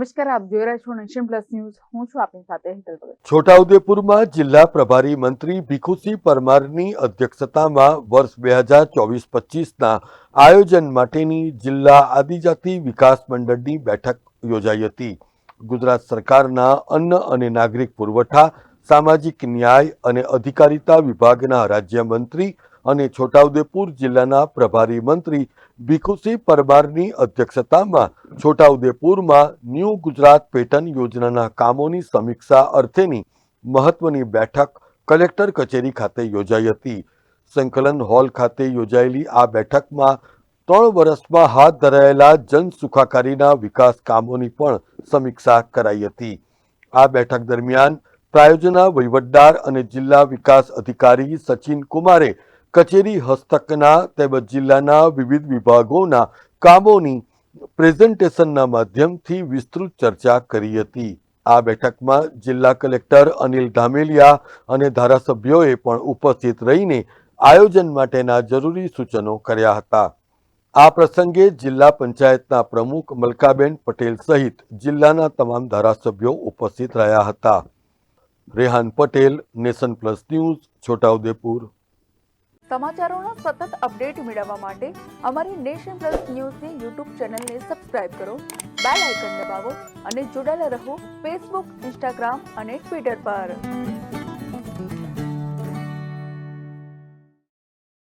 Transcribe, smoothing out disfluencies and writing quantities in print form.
નમસ્કાર, આપ જોઈ રહ્યા છો નેશન પ્લસ ન્યૂઝ. હું છું આપની સાથે હેતલ ભગત. છોટાઉદેપુરમાં જિલ્લા પ્રભારી મંત્રી ભીખુસિંહ પરમારની અધ્યક્ષતામાં વર્ષ 2024-25ના આયોજન માટેની જિલ્લા આદિજાતિ વિકાસ મંડળની બેઠક યોજાઈ હતી. ગુજરાત સરકારના અન્ન અને નાગરિક પુરવઠા, સામાજિક ન્યાય અને અધિકારિતા વિભાગના રાજ્યમંત્રી અને છોટાઉદેપુર જિલ્લાના પ્રભારી મંત્રી ભીખુસિંહ પરમારની અધ્યક્ષતામાં છોટાઉદેપુરમાં ન્યૂ ગુજરાત પેટર્ન યોજનાના કામોની સમીક્ષા અર્થેની મહત્વની બેઠક કલેક્ટર કચેરી ખાતે યોજાઈ હતી. સંકલન હોલ ખાતે યોજાયેલી આ બેઠકમાં 3 વર્ષમાં હાથ ધરાયેલા જન સુખાકારીના વિકાસ કામોની પણ સમીક્ષા કરાઈ હતી. આ બેઠક દરમિયાન પ્રાયોજના વહીવટદાર અને જિલ્લા વિકાસ અધિકારી સચિન કુમારે કચેરી હસ્તકના તેમજ જિલ્લાના વિવિધ વિભાગોના કામોની પ્રેઝન્ટેશનના માધ્યમથી વિસ્તૃત ચર્ચા કરી હતી. આ બેઠકમાં જિલ્લા કલેક્ટર અનિલ ધામેલિયા અને ધારાસભ્યોએ પણ ઉપસ્થિત રહીને આયોજન માટેના જરૂરી સૂચનો કર્યા હતા. આ પ્રસંગે જિલ્લા પંચાયતના પ્રમુખ મલકાબેન પટેલ સહિત જિલ્લાના તમામ ધારાસભ્યો ઉપસ્થિત રહ્યા હતા. Rehan Patel, nation plus news, Chhotaudepur. સમાચારોના સતત અપડેટ મેળવવા માટે અમારી નેશન પ્લસ ન્યૂઝની યુટ્યુબ ચેનલને સબસ્ક્રાઇબ કરો, બેલ આઇકન દબાવો અને જોડાયેલા રહો ફેસબુક, ઇન્સ્ટાગ્રામ અને ટ્વિટર પર.